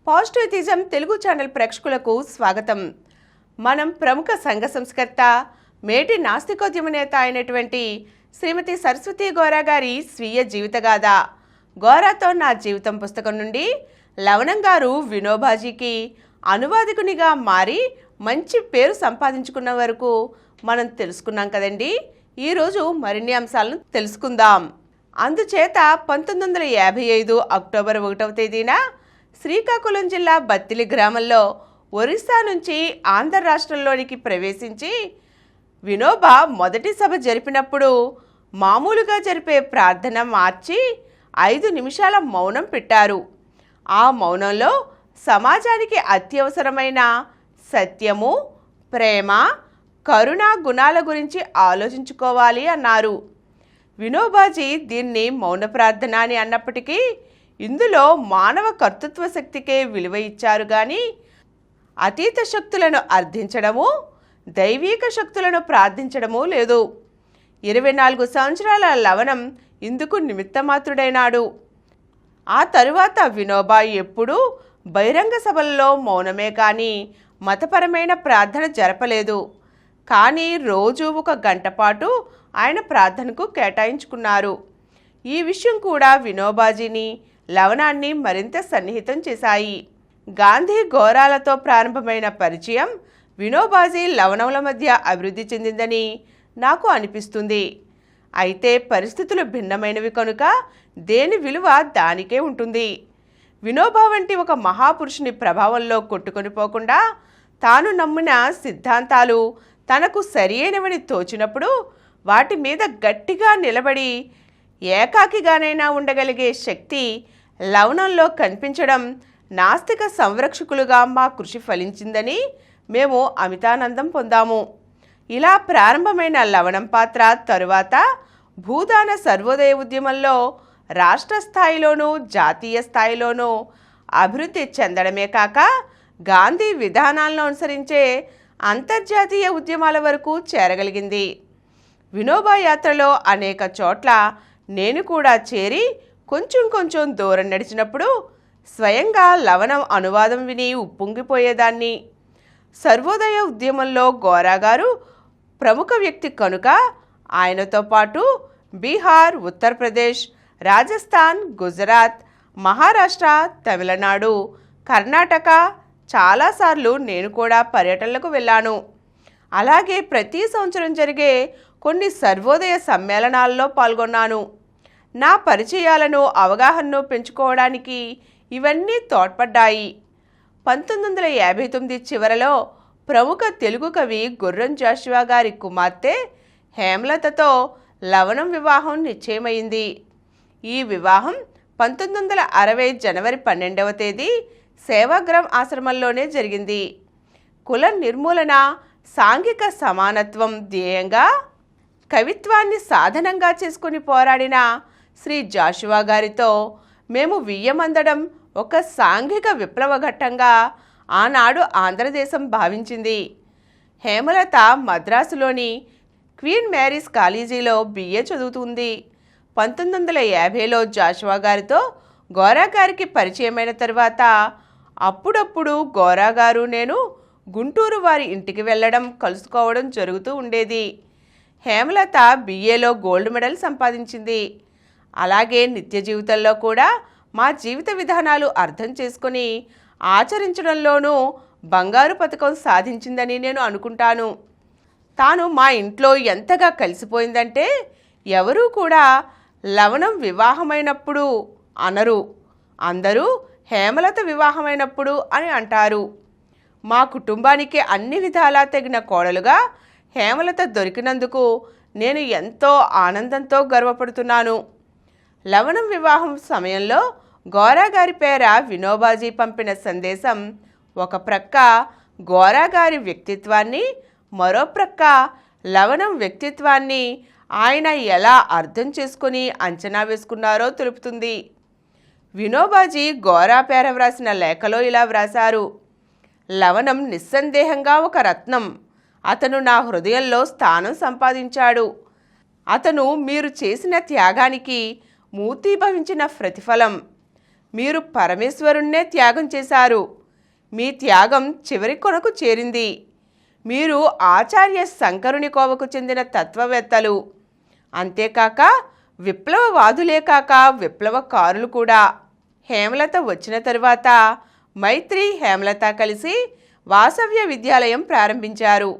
Positivism Telugu channel ప్రేక్షకులకు స్వాగతం. మనం ప్రముఖ సంఘ సంస్కర్త మేటి నాస్తికోద్యమ నేత అయినటువంటి శ్రీమతి సరస్వతి గోరా గారి స్వీయ జీవితగాథ గోరాతో నా జీవితం పుస్తకం నుండి లవణం గారు వినోబాజీకి అనువాదకునిగా మారి మంచి పేరు సంపాదించుకున్న వరకు మనం తెలుసుకున్నాం కదండి. ఈరోజు మరిన్ని అంశాలను తెలుసుకుందాం. అందుచేత 1955 అక్టోబర్ 1వ తేదీన శ్రీకాకుళం జిల్లా బత్తిలి గ్రామంలో ఒరిస్సా నుంచి ఆంధ్ర రాష్ట్రంలోనికి ప్రవేశించి వినోబా మొదటి సభ జరిపినప్పుడు మామూలుగా జరిపే ప్రార్థన మార్చి 5 నిమిషాల మౌనం పెట్టారు. ఆ మౌనంలో సమాజానికి అత్యవసరమైన సత్యము, ప్రేమ, కరుణ గుణాల గురించి ఆలోచించుకోవాలి అన్నారు. వినోబాజీ దీన్ని మౌన ప్రార్థన అని అన్నప్పటికీ ఇందులో మానవ కర్తృత్వ శక్తికే విలువ ఇచ్చారు కానీ అతీత శక్తులను అర్థించడము, దైవీక శక్తులను ప్రార్థించడము లేదు. 24 సంవత్సరాల లవణం ఇందుకు నిమిత్తమాత్రుడైనాడు. ఆ తరువాత వినోబా ఎప్పుడూ బహిరంగ సభల్లో మౌనమే కానీ మతపరమైన ప్రార్థన జరపలేదు. కానీ రోజు 1 గంట పాటు ఆయన ప్రార్థనకు కేటాయించుకున్నారు. ఈ విషయం కూడా వినోబాజీని లవణాన్ని మరింత సన్నిహితం చేశాయి. గాంధీ గోరాలతో ప్రారంభమైన పరిచయం వినోబాజీ లవణంల మధ్య అభివృద్ధి చెందిందని నాకు అనిపిస్తుంది. అయితే పరిస్థితులు భిన్నమైనవి కనుక దేని విలువ దానికే ఉంటుంది. వినోబా వంటి ఒక మహాపురుషుని ప్రభావంలో కొట్టుకొని పోకుండా తాను నమ్మిన సిద్ధాంతాలు తనకు సరియైనవని తోచినప్పుడు వాటి మీద గట్టిగా నిలబడి ఏకాకిగానైనా ఉండగలిగే శక్తి లవణంలో కనిపించడం నాస్తిక సంరక్షకులుగా మా కృషి ఫలించిందని మేము అమితానందం పొందాము. ఇలా ప్రారంభమైన లవణం పాత్ర తరువాత భూదాన సర్వోదయ ఉద్యమంలో రాష్ట్ర స్థాయిలోనూ జాతీయ స్థాయిలోనూ అభివృద్ధి చెందడమే కాక గాంధీ విధానాలను అనుసరించే అంతర్జాతీయ ఉద్యమాల వరకు చేరగలిగింది. వినోబా యాత్రలో అనేక చోట్ల నేను కూడా చేరి కొంచెం దూరం నడిచినప్పుడు స్వయంగా లవణం అనువాదం విని ఉప్పొంగిపోయేదాన్ని. సర్వోదయ ఉద్యమంలో గోరా గారు ప్రముఖ వ్యక్తి కనుక ఆయనతో పాటు బీహార్, ఉత్తరప్రదేశ్, రాజస్థాన్, గుజరాత్, మహారాష్ట్ర, తమిళనాడు, కర్ణాటక చాలాసార్లు నేను కూడా పర్యటనలకు వెళ్ళాను. అలాగే ప్రతి సంవత్సరం జరిగే కొన్ని సర్వోదయ సమ్మేళనాల్లో పాల్గొన్నాను. నా పరిచయాలను అవగాహనను పెంచుకోవడానికి ఇవన్నీ తోడ్పడ్డాయి. 1959 చివరలో ప్రముఖ తెలుగు కవి గుర్రం జాషువా గారి కుమార్తె హేమలతతో లవణం వివాహం నిశ్చయమైంది. ఈ వివాహం 1960 జనవరి 12వ తేదీ సేవాగ్రామ్ ఆశ్రమంలోనే జరిగింది. కుల నిర్మూలన, సాంఘిక సమానత్వం ధ్యేయంగా కవిత్వాన్ని సాధనంగా చేసుకుని పోరాడిన శ్రీ జాషువా గారితో మేము వియ్యమందడం ఒక సాంఘిక విప్లవ ఘట్టంగా ఆనాడు ఆంధ్రదేశం భావించింది. హేమలత మద్రాసులోని క్వీన్ మేరీస్ కాలేజీలో BA చదువుతుంది. 1950లో జాషువా గారితో గోరా గారికి పరిచయమైన తర్వాత అప్పుడప్పుడు గోరా గారు నేను గుంటూరు వారి ఇంటికి వెళ్ళడం, కలుసుకోవడం జరుగుతూ ఉండేది. హేమలత BAలో గోల్డ్ మెడల్ సంపాదించింది. అలాగే నిత్య జీవితంలో కూడా మా జీవిత విధానాలు అర్థం చేసుకొని ఆచరించడంలోనూ బంగారు పతకం సాధించిందని నేను అనుకుంటాను. తాను మా ఇంట్లో ఎంతగా కలిసిపోయిందంటే ఎవరూ కూడా లవణం వివాహమైనప్పుడు అనరు, అందరూ హేమలత వివాహమైనప్పుడు అని అంటారు. మా కుటుంబానికి అన్ని విధాలా తగిన కోడలుగా హేమలత దొరికినందుకు నేను ఎంతో ఆనందంతో గర్వపడుతున్నాను. లవణం వివాహం సమయంలో గోరా గారి పేర వినోబాజీ పంపిన సందేశం ఒక ప్రక్క గోరా గారి వ్యక్తిత్వాన్ని, మరో ప్రక్క లవణం వ్యక్తిత్వాన్ని ఆయన ఎలా అర్థం చేసుకుని అంచనా వేసుకున్నారో తెలుపుతుంది. వినోబాజీ గోరా పేర వ్రాసిన లేఖలో ఇలా వ్రాశారు: లవణం నిస్సందేహంగా ఒక రత్నం. అతను నా హృదయంలో స్థానం సంపాదించాడు. అతను మీరు చేసిన త్యాగానికి మూర్తీభవించిన ప్రతిఫలం. మీరు పరమేశ్వరుణ్ణే త్యాగం చేశారు. మీ త్యాగం చివరి కొనకు చేరింది. మీరు ఆచార్య శంకరుని కోవకు చెందిన తత్వవేత్తలు. అంతేకాక విప్లవవాదులే కాక విప్లవకారులు కూడా. హేమలత వచ్చిన తరువాత మైత్రి, హేమలత కలిసి వాసవ్య విద్యాలయం ప్రారంభించారు.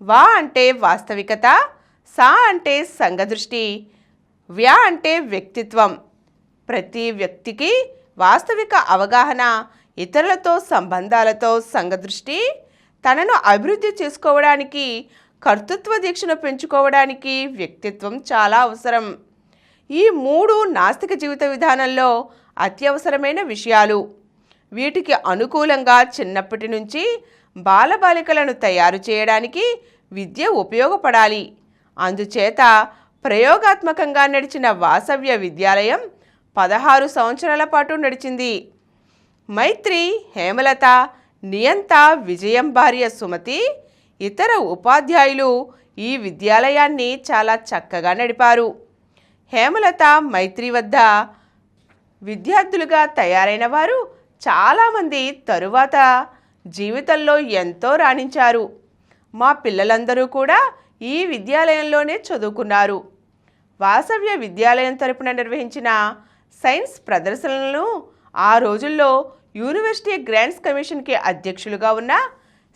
వా అంటే వాస్తవికత, సా అంటే సంఘదృష్టి, వ్యా అంటే వ్యక్తిత్వం. ప్రతి వ్యక్తికి వాస్తవిక అవగాహన, ఇతరులతో సంబంధాలతో సంఘదృష్టి, తనను అభివృద్ధి చేసుకోవడానికి, కర్తృత్వ దీక్షను పెంచుకోవడానికి వ్యక్తిత్వం చాలా అవసరం. ఈ మూడు నాస్తిక జీవిత విధానంలో అత్యవసరమైన విషయాలు. వీటికి అనుకూలంగా చిన్నప్పటి నుంచి బాలబాలికలను తయారు చేయడానికి విద్య ఉపయోగపడాలి. అందుచేత ప్రయోగాత్మకంగా నడిచిన వాసవ్య విద్యాలయం 16 సంవత్సరాల పాటు నడిచింది. మైత్రి, హేమలత, నియంత, విజయం భార్య సుమతి, ఇతర ఉపాధ్యాయులు ఈ విద్యాలయాన్ని చాలా చక్కగా నడిపారు. హేమలత, మైత్రి వద్ద విద్యార్థులుగా తయారైన వారు చాలామంది తరువాత జీవితంలో ఎంతో రాణించారు. మా పిల్లలందరూ కూడా ఈ విద్యాలయంలోనే చదువుకున్నారు. వాసవ్య విద్యాలయం తరపున నిర్వహించిన సైన్స్ ప్రదర్శనలను ఆ రోజుల్లో యూనివర్సిటీ గ్రాంట్స్ కమిషన్కి అధ్యక్షులుగా ఉన్న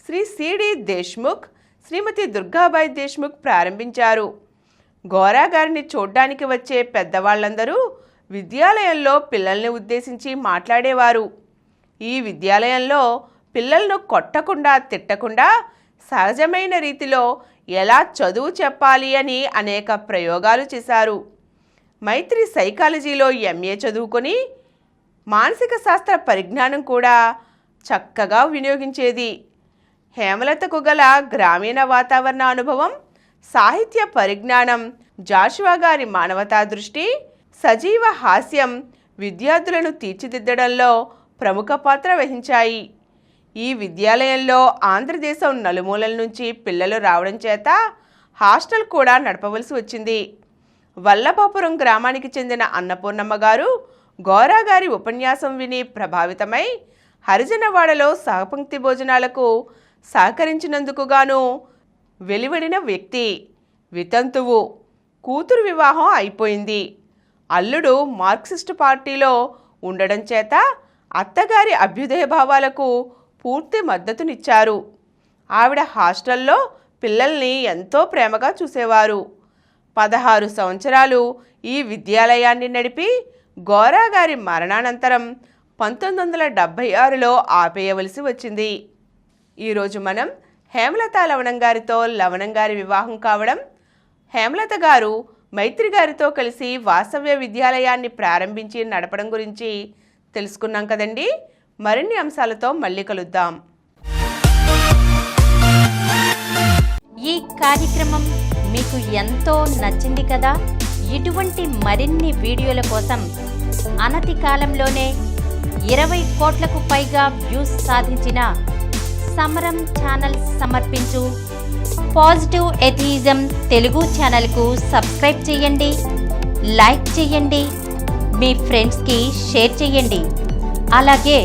శ్రీ సిడి దేశ్ముఖ్, శ్రీమతి దుర్గాబాయి దేశ్ముఖ్ ప్రారంభించారు. గోరా గారిని చూడ్డానికి వచ్చే పెద్దవాళ్లందరూ విద్యాలయంలో పిల్లల్ని ఉద్దేశించి మాట్లాడేవారు. ఈ విద్యాలయంలో పిల్లలను కొట్టకుండా, తిట్టకుండా సహజమైన రీతిలో ఎలా చదువు చెప్పాలి అని అనేక ప్రయోగాలు చేశారు. మైత్రి సైకాలజీలో ఎంఏ చదువుకొని మానసిక శాస్త్ర పరిజ్ఞానం కూడా చక్కగా వినియోగించేది. హేమలతకు గల గ్రామీణ వాతావరణ అనుభవం, సాహిత్య పరిజ్ఞానం, జాషువా గారి మానవతా దృష్టి, సజీవ హాస్యం విద్యార్థులను తీర్చిదిద్దడంలో ప్రముఖ పాత్ర వహించాయి. ఈ విద్యాలయంలో ఆంధ్రదేశం నలుమూలల నుంచి పిల్లలు రావడం చేత హాస్టల్ కూడా నడపవలసి వచ్చింది. వల్లభాపురం గ్రామానికి చెందిన అన్నపూర్ణమ్మ గారు గోరా గారి ఉపన్యాసం విని ప్రభావితమై హరిజనవాడలో సహపంక్తి భోజనాలకు సహకరించినందుకు గాను వెలువడిన వ్యక్తి. వితంతువు. కూతురు వివాహం అయిపోయింది. అల్లుడు మార్క్సిస్టు పార్టీలో ఉండడం చేత అత్తగారి అభ్యుదయ భావాలకు పూర్తి మద్దతునిచ్చారు. ఆవిడ హాస్టల్లో పిల్లల్ని ఎంతో ప్రేమగా చూసేవారు. 16 సంవత్సరాలు ఈ విద్యాలయాన్ని నడిపి గోరా గారి మరణానంతరం 1976లో ఆపేయవలసి వచ్చింది. ఈరోజు మనం హేమలత లవణం గారితో లవణం గారి వివాహం కావడం, హేమలత గారు మైత్రి గారితో కలిసి వాసవ్య విద్యాలయాన్ని ప్రారంభించి నడపడం గురించి తెలుసుకున్నాం కదండి. మరిన్ని అంశాలతో మళ్ళీ కలుద్దాం. ఈ కార్యక్రమం మీకు ఎంతో నచ్చింది కదా. ఇటువంటి మరిన్ని వీడియోల కోసం అనతి కాలంలోనే 20 కోట్లకు పైగా వ్యూస్ సాధించిన సమరం ఛానల్ సమర్పించు పాజిటివ్ ఎథియిజం తెలుగు ఛానల్కు సబ్స్క్రైబ్ చేయండి, లైక్ చేయండి, మీ ఫ్రెండ్స్కి షేర్ చేయండి. అలాగే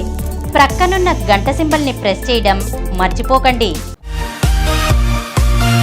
ప్రక్కనున్న గంట సింబల్ని ప్రెస్ చేయడం మర్చిపోకండి.